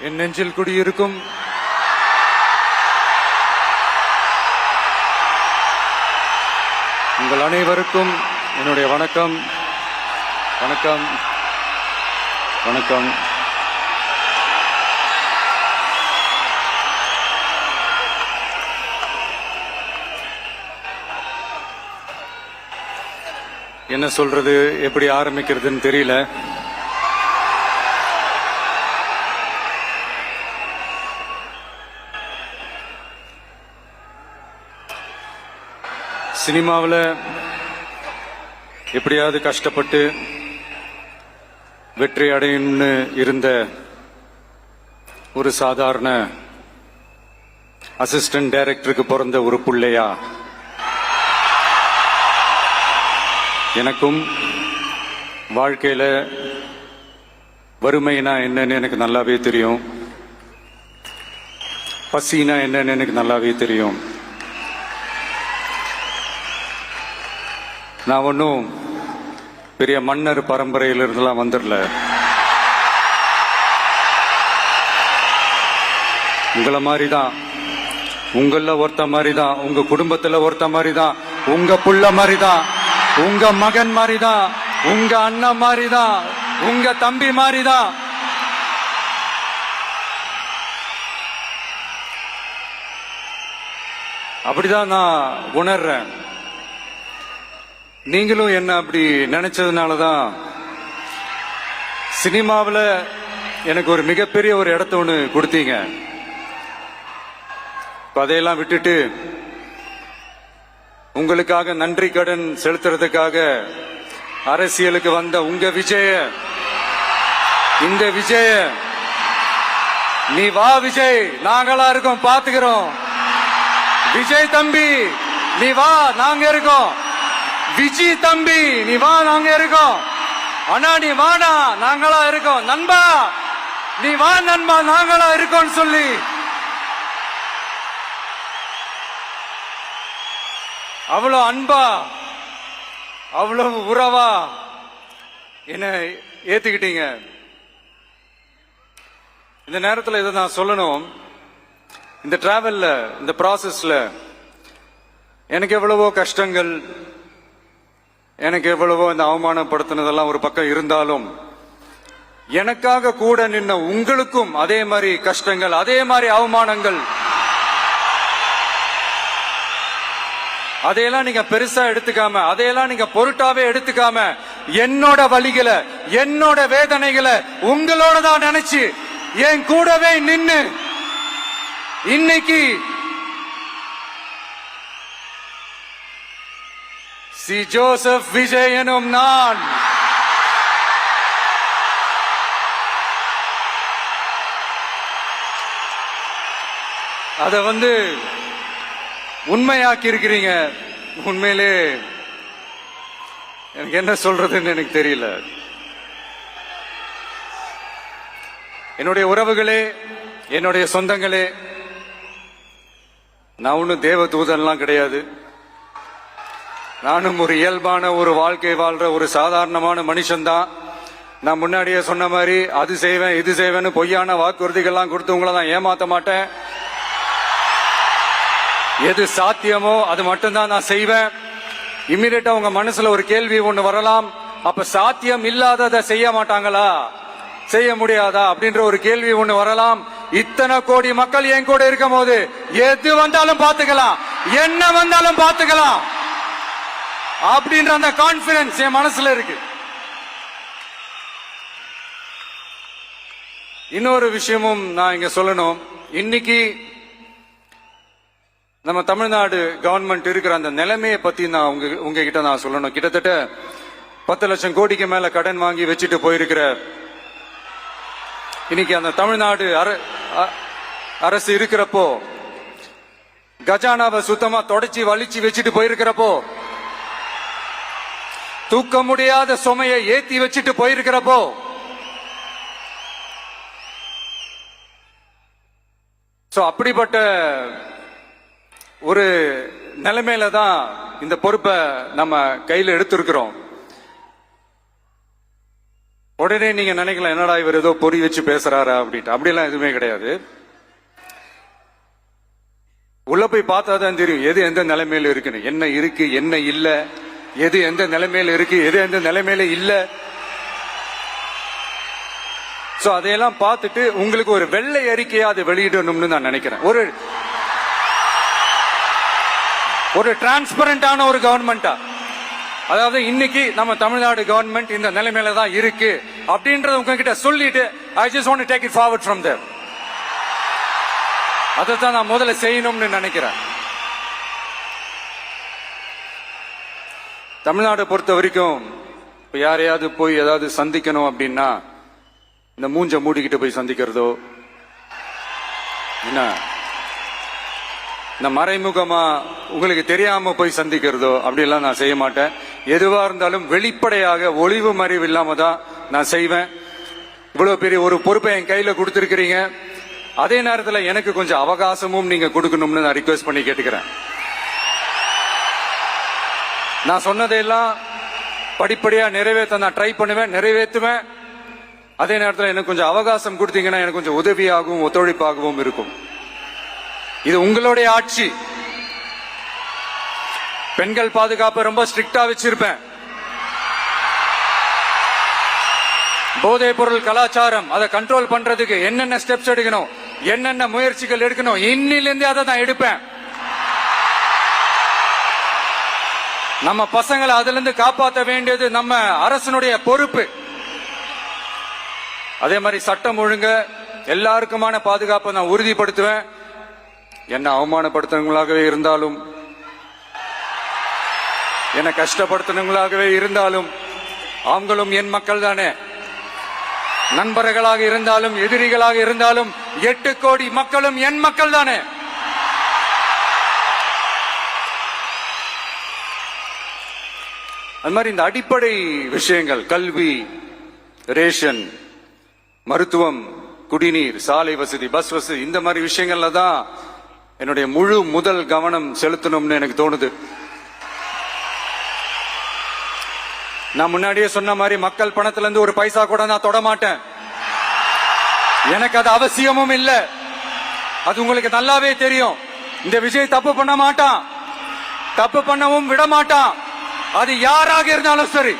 என் நெஞ்சில் குடியிருக்கும் உங்கள் அனைவருக்கும் என்னுடைய வணக்கம். வணக்கம் வணக்கம். என்ன சொல்றது, எப்படி ஆரம்பிக்கிறதுன்னு தெரியல. சினிமாவில் எப்படியாவது கஷ்டப்பட்டு வெற்றி அடையணும்னு இருந்த ஒரு சாதாரண அசிஸ்டன்ட் டைரக்டருக்கு பிறந்த ஒரு பிள்ளையா எனக்கும் வாழ்க்கையில வறுமைனா என்னன்னு எனக்கு நல்லாவே தெரியும், பசினா என்னன்னு எனக்கு நல்லாவே தெரியும். நான் ஒன்றும் பெரிய மன்னர் பரம்பரையிலிருந்துலாம் வந்துடல. உங்களை மாதிரி தான், உங்கள ஒருத்த மாதிரி தான், உங்க குடும்பத்துல ஒருத்த மாதிரி தான், உங்க புள்ள மாதிரி தான், உங்க மகன் மாதிரி தான், உங்க அண்ணன் மாதிரி தான், உங்க தம்பி மாதிரி தான். அப்படிதான் நான் உணர்றேன். நீங்களும் என்ன அப்படி நினைச்சதுனாலதான் சினிமாவில் எனக்கு ஒரு மிகப்பெரிய ஒரு இடத்த ஒன்று கொடுத்தீங்க. அதையெல்லாம் விட்டுட்டு உங்களுக்காக நன்றி கடன் செலுத்துறதுக்காக அரசியலுக்கு வந்த உங்க விஜய, இந்த விஜய, நீ வா விஜய், நாங்களா இருக்கோம், பாத்துக்கிறோம். விஜய் தம்பி நீ வா, நாங்க இருக்கோம். விஜி தம்பி நீ வா, நாங்க இருக்கோம். அண்ணா நீ வாடா, நாங்களா இருக்கோம். நண்பா நீ வா நண்பா, நாங்களா இருக்கோம் சொல்லி அவ்வளவு அன்பா, அவ்வளவு உறவா என்ன ஏத்துக்கிட்டீங்க. இந்த நேரத்தில் இதை நான் சொல்லணும். இந்த டிராவல்ல, இந்த ப்ராசஸ்ல எனக்கு எவ்வளவோ கஷ்டங்கள், எனக்கு எவ்வளவோ இந்த அவமானப்படுத்தினதெல்லாம் ஒரு பக்கம் இருந்தாலும், எனக்காக கூட நின்ன உங்களுக்கும் அதே மாதிரி கஷ்டங்கள், அதே மாதிரி அவமானங்கள், அதையெல்லாம் நீங்க பெருசா எடுத்துக்காம, அதையெல்லாம் நீங்க பொருட்டாவே எடுத்துக்காம, என்னோட வலிகளை, என்னோட வேதனைகளை உங்களோட தான் நினைச்சு என் கூடவே நின்னு இன்னைக்கு சி ஜோசப் விஜய் எனும் நான் அத உண்மையாக்கி இருக்கிறீங்க. உண்மையிலே எனக்கு என்ன சொல்றதுன்னு எனக்கு தெரியல. என்னுடைய உறவுகளே, என்னுடைய சொந்தங்களே, நான் ஒன்னும் தேவ தூதன்லாம் கிடையாது. நானும் ஒரு இயல்பான ஒரு வாழ்க்கை வாழ்ற ஒரு சாதாரணமான மனுஷன்தான். நான் முன்னாடியே சொன்ன மாதிரி அது செய்வேன் இது செய்வேன்னு பொய்யான வாக்குறுதிகள்லாம் கொடுத்து உங்களை நான் ஏமாத்த மாட்டேன். எது சாத்தியமோ அது மட்டும்தான் நான் செய்வேன். இம்மிடியட்டா உங்க மனசுல ஒரு கேள்வி ஒண்ணு வரலாம், அப்ப சாத்தியம் இல்லாததை செய்ய மாட்டாங்களா, செய்ய முடியாதா அப்படின்ற ஒரு கேள்வி ஒண்ணு வரலாம். இத்தனை கோடி மக்கள் என் கூட இருக்கும் போது எது வந்தாலும் பாத்துக்கலாம், என்ன வந்தாலும் பாத்துக்கலாம் அப்படின்ற அந்த கான்பிடன்ஸ் என் மனசுல இருக்கு. இன்னொரு விஷயமும் நான் இங்க சொல்லணும். இன்னைக்கு நம்ம தமிழ்நாடு கவர்மெண்ட் இருக்கிற அந்த நிலைமையை பத்தி நான் உங்ககிட்ட நான் சொல்லணும். கிட்டத்தட்ட 10 லட்சம் கோடிக்கு மேல கடன் வாங்கி வச்சுட்டு போயிருக்கிற இன்னைக்கு அந்த தமிழ்நாடு அரசு இருக்கிறப்போ, கஜானாவை சுத்தமா தொடச்சி வலிச்சு வச்சுட்டு போயிருக்கிறப்போ, தூக்க முடியாத சுமையை ஏத்தி வச்சுட்டு போயிருக்கிறப்போ, அப்படிப்பட்ட ஒரு நிலைமையில தான் இந்த பொறுப்பை நம்ம கையில் எடுத்திருக்கிறோம். உடனே நீங்க நினைக்கலாம், என்னடா இவர் ஏதோ பொறி வச்சு பேசுறாரா அப்படின்ட்டு. அப்படிலாம் எதுவுமே கிடையாது. உள்ள போய் பார்த்தா தான் தெரியும் எது எந்த நிலைமையில இருக்குன்னு, என்ன இருக்கு என்ன இல்ல, எது எந்த நிலைமையில இருக்கு எது எந்த நிலைமையில இல்ல. சோ அதையெல்லாம் பார்த்துட்டு உங்களுக்கு ஒரு வெள்ளை அறிக்கையா அதை வெளியிடணும்னு நான் நினைக்கிறேன். ஒரு டிரான்ஸ்பரண்டான ஒரு கவர்மெண்டா, அதாவது இன்னைக்கு நம்ம தமிழ்நாடு கவர்மெண்ட் இந்த நிலைமையில தான் இருக்கு அப்படின்றத உங்ககிட்ட சொல்லிட்டு I just want to take it forward from there. அதைத்தான் நான் முதல்ல செய்யணும்னு நினைக்கிறேன். தமிழ்நாடு பொறுத்த வரைக்கும் இப்ப யாரையாவது போய் ஏதாவது சந்திக்கணும் அப்படின்னா இந்த மூஞ்ச மூடிக்கிட்டு போய் சந்திக்கிறதோ, என்ன இந்த மறைமுகமா உங்களுக்கு தெரியாம போய் சந்திக்கிறதோ அப்படியெல்லாம் நான் செய்ய மாட்டேன். எதுவா இருந்தாலும் வெளிப்படையாக ஒளிவு மறைவு இல்லாம தான் நான் செய்வேன். இவ்வளவு பெரிய ஒரு பொறுப்பை என் கையில கொடுத்திருக்கிறீங்க. அதே நேரத்தில் எனக்கு கொஞ்சம் அவகாசமும் நீங்க கொடுக்கணும்னு நான் ரிக்வெஸ்ட் பண்ணி கேட்டுக்கிறேன். நான் சொன்னதையெல்லாம் படிப்படியா நிறைவேற்ற நான் ட்ரை பண்ணுவேன், நிறைவேற்றுவேன். அதே நேரத்தில் எனக்கு கொஞ்சம் அவகாசம் கொடுத்தீங்கன்னா எனக்கு கொஞ்சம் உதவியாகவும் ஒத்துழைப்பாகவும் இருக்கும். இது உங்களுடைய ஆட்சி. பெண்கள் பாதுகாப்பை ரொம்ப ஸ்ட்ரிக்டா வச்சிருப்பேன். போதைப் பொருள் கலாச்சாரம் அதை கண்ட்ரோல் பண்றதுக்கு என்னென்ன ஸ்டெப்ஸ் எடுக்கணும், என்னென்ன முயற்சிகள் எடுக்கணும், இன்னிலிருந்து அதை நான் எடுப்பேன். நம்ம பசங்களை அதுல இருந்து காப்பாற்ற வேண்டியது நம்ம அரசனுடைய பொறுப்பு. அதே மாதிரி சட்டம் ஒழுங்கு எல்லாருக்குமான பாதுகாப்பை நான் உறுதிப்படுத்துவேன். என்ன அவமானப்படுத்துறவங்களாகவே இருந்தாலும், என்ன கஷ்டப்படுத்துறவங்களாகவே இருந்தாலும், அவங்களும் என் மக்கள் தானே. நண்பர்களாக இருந்தாலும் எதிரிகளாக இருந்தாலும் 8 கோடி மக்களும் என் மக்கள் தானே. அது மாதிரி இந்த அடிப்படை விஷயங்கள், கல்வி, ரேஷன், மருத்துவம், குடிநீர், சாலை வசதி, பஸ் வசதி, இந்த மாதிரி விஷயங்கள்ல தான் என்னுடைய முழு முதல் கவனம் செலுத்தணும்னு எனக்கு தோணுது. நான் முன்னாடியே சொன்ன மாதிரி மக்கள் பணத்துல இருந்து ஒரு பைசா கூட நான் தொட மாட்டேன். எனக்கு அது அவசியமும் இல்ல. அது உங்களுக்கு நல்லாவே தெரியும். இந்த விஜய் தப்பு பண்ண மாட்டான், தப்பு பண்ணவும் விட மாட்டான். அது யாராக இருந்தாலும் சரி,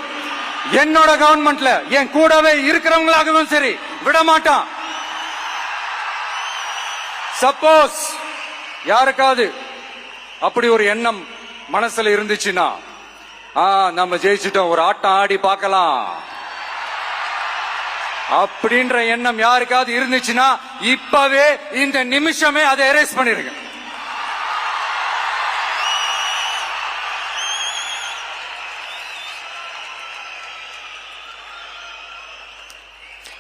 என்னோட கவர்மெண்ட்ல என் கூடவே இருக்கிறவங்களாகவும் சரி விட மாட்டான். சப்போஸ் யாருக்காவது அப்படி ஒரு எண்ணம் மனசுல இருந்துச்சுன்னா, நம்ம ஜெயிச்சிட்டோம், ஒரு ஆட்டம் ஆடி பார்க்கலாம் அப்படின்ற எண்ணம் யாருக்காவது இருந்துச்சுன்னா இப்பவே இந்த நிமிஷமே அதை எரேஸ் பண்ணிருங்க.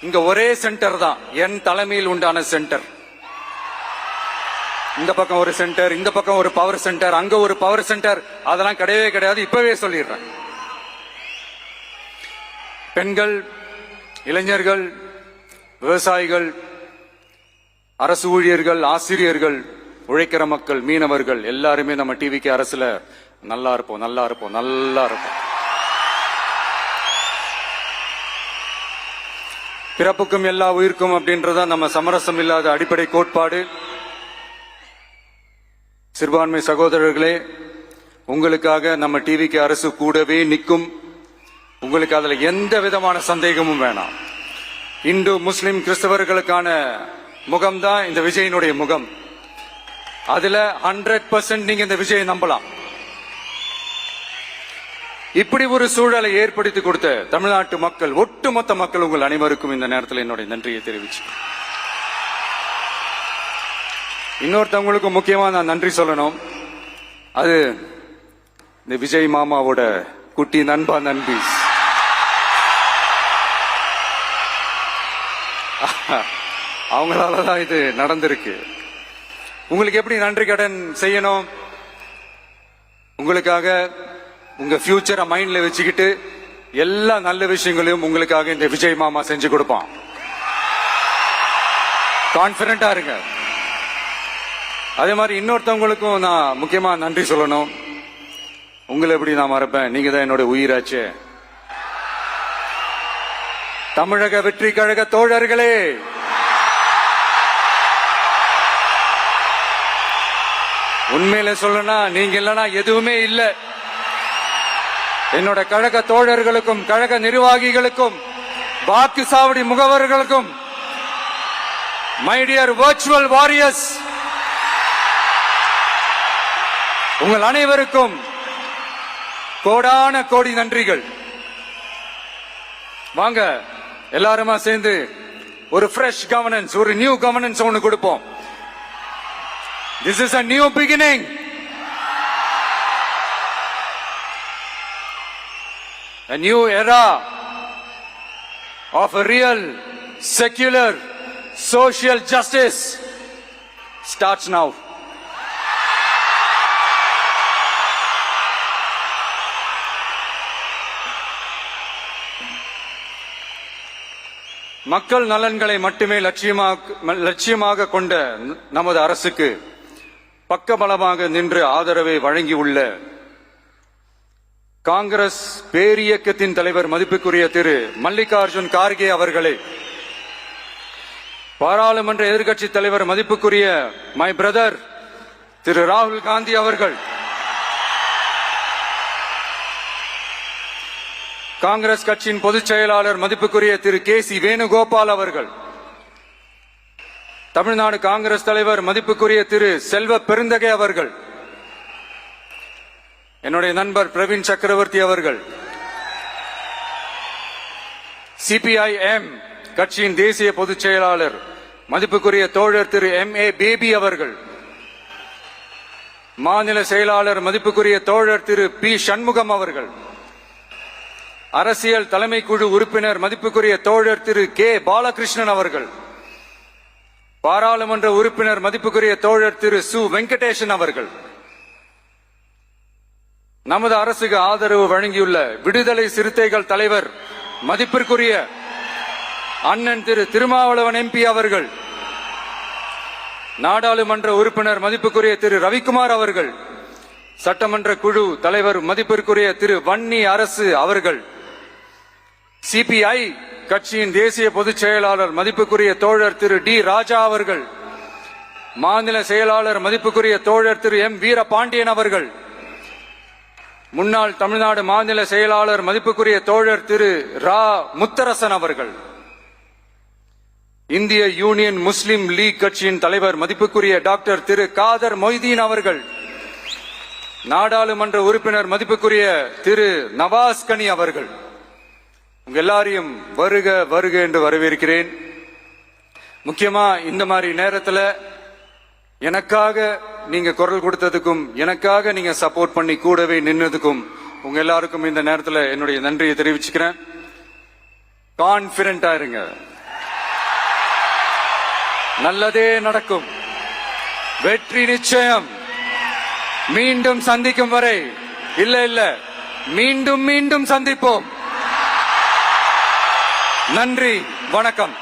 இங்க ஒரே சென்டர் தான், என் தலைமையில் உண்டான சென்டர். இந்த பக்கம் ஒரு சென்டர், இந்த பக்கம் ஒரு பவர் சென்டர், அங்க ஒரு பவர் சென்டர், அதெல்லாம் கிடையவே கிடையாது. இப்பவே சொல்லிடுறேன். பெண்கள், இளைஞர்கள், விவசாயிகள், அரசு ஊழியர்கள், ஆசிரியர்கள், உழைக்கிற மக்கள், மீனவர்கள் எல்லாருமே நம்ம டிவிக்கு அரசுல நல்லா இருப்போம், நல்லா இருப்போம், நல்லா இருப்போம். பிறப்புக்கும் எல்லா உயிர்க்கும் அப்படின்றத நம்ம சமரசம் இல்லாத அடிப்படை கோட்பாடு. சிறுபான்மை சகோதரர்களே, உங்களுக்காக நம்ம டிவிக்கு அரசு கூடவே நிற்கும். உங்களுக்கு அதுல எந்த விதமான சந்தேகமும் வேணாம். இந்து, முஸ்லிம், கிறிஸ்தவர்களுக்கான முகம்தான் இந்த விஜயனுடைய முகம். அதுல 100% நீங்க இந்த விஜயை நம்பலாம். இப்படி ஒரு சூழலை ஏற்படுத்தி கொடுத்த தமிழ்நாட்டு மக்கள், ஒட்டுமொத்த மக்கள், உங்கள் அனைவருக்கும் இந்த நேரத்தில் என்னுடைய நன்றியை தெரிவிச்சு, இன்னொருத்தவங்களுக்கு முக்கியமா நான் நன்றி சொல்லணும். அது இந்த விஜய் மாமாவோட குட்டி நண்பா, நண்பி. அவங்களாலதான் இது நடந்திருக்கு. உங்களுக்கு எப்படி நன்றி கடன் செய்யணும்? உங்களுக்காக உங்க ஃபியூச்சரை மைண்ட்ல வச்சுக்கிட்டு எல்லா நல்ல விஷயங்களையும் உங்களுக்காக இந்த விஜய் மாமா செஞ்சு கொடுப்பான். கான்பிடண்டா இருங்க. அதே மாதிரி இன்னொருத்தவங்களுக்கும் நான் முக்கியமா நன்றி சொல்லணும். உங்களை எப்படி நான் மறப்பேன்? நீங்க தான் என்னோட உயிராச்சே. தமிழக வெற்றி கழக தோழர்களே, உண்மையில சொல்லனா நீங்க இல்லனா எதுவுமே இல்ல. என்னோட கழக தோழர்களுக்கும் கழக நிர்வாகிகளுக்கும் வாக்கு சாவடி முகவர்களுக்கும், மை டியர் வர்ச்சுவல் வாரியர்ஸ், உங்கள் அனைவருக்கும் கோடான கோடி நன்றிகள். வாங்க எல்லாருமா சேர்ந்து ஒரு ஃப்ரெஷ் கவர்னன்ஸ், ஒரு நியூ கவர்னன்ஸ் ஒன்னு கொடுப்போம். This is a new beginning. A new era of a real, secular, social justice starts now. மக்கள் நலன்களை மட்டுமே லட்சியமாக கொண்ட நமது அரசுக்கு பக்கபலமாக நின்று ஆதரவை வழங்கியுள்ள காங்கிரஸ் பேரியக்கத்தின் தலைவர் மதிப்புக்குரிய திரு மல்லிகார்ஜுன் கார்கே அவர்களே, பாராளுமன்ற எதிர்க்கட்சி தலைவர் மதிப்புக்குரிய மை பிரதர் திரு ராகுல் காந்தி அவர்கள், காங்கிரஸ் கட்சியின் பொதுச் செயலாளர் மதிப்புக்குரிய திரு கே.சி. வேணுகோபால் அவர்கள், தமிழ்நாடு காங்கிரஸ் தலைவர் மதிப்புக்குரிய திரு செல்வ பெருந்தகை அவர்கள், என்னுடைய நண்பர் பிரவீன் சக்கரவர்த்தி அவர்கள், சிபிஐஎம் கட்சியின் தேசிய பொதுச் செயலாளர் மதிப்புக்குரிய தோழர் திரு M.A. பேபி அவர்கள், மாநில செயலாளர் மதிப்புக்குரிய தோழர் திரு பி. சண்முகம் அவர்கள், அரசியல் தலைமை குழு உறுப்பினர் மதிப்புக்குரிய தோழர் திரு கே. பாலகிருஷ்ணன் அவர்கள், பாராளுமன்ற உறுப்பினர் மதிப்புக்குரிய தோழர் திரு சு. வெங்கடேசன் அவர்கள், நமது அரசுக்கு ஆதரவு வழங்கியுள்ள விடுதலை சிறுத்தைகள் தலைவர் மதிப்பிற்குரிய அண்ணன் திரு திருமாவளவன் MP அவர்கள், நாடாளுமன்ற உறுப்பினர் மதிப்புக்குரிய திரு ரவிக்குமார் அவர்கள், சட்டமன்ற குழு தலைவர் மதிப்பிற்குரிய திரு வன்னி அரசு அவர்கள், சிபிஐ கட்சியின் தேசிய பொதுச் செயலாளர் மதிப்புக்குரிய தோழர் திரு டி. ராஜா அவர்கள், மாநில செயலாளர் மதிப்புக்குரிய தோழர் திரு M. வீரபாண்டியன் அவர்கள், முன்னாள் தமிழ்நாடு மாநில செயலாளர் மதிப்புக்குரிய தோழர் திரு ரா. முத்தரசன் அவர்கள், இந்திய யூனியன் முஸ்லிம் லீக் கட்சியின் தலைவர் மதிப்புக்குரிய டாக்டர் திரு காதர் மொய்தீன் அவர்கள், நாடாளுமன்ற உறுப்பினர் மதிப்புக்குரிய திரு நவாஸ் கனி அவர்கள், உங்க எல்லாரையும் வருக வருக என்று வரவேற்கிறேன். முக்கியமா இந்த மாதிரி நேரத்தில் எனக்காக நீங்க குரல் கொடுத்ததுக்கும், எனக்காக நீங்க சப்போர்ட் பண்ணி கூடவே நின்னதுக்கும் உங்க எல்லாருக்கும் இந்த நேரத்தில் என்னுடைய நன்றியை தெரிவிச்சுக்கிறேன். கான்பிடண்டா இருங்க, நல்லதே நடக்கும், வெற்றி நிச்சயம். மீண்டும் சந்திக்கும் வரை இல்ல மீண்டும் மீண்டும் சந்திப்போம். நன்றி, வணக்கம்.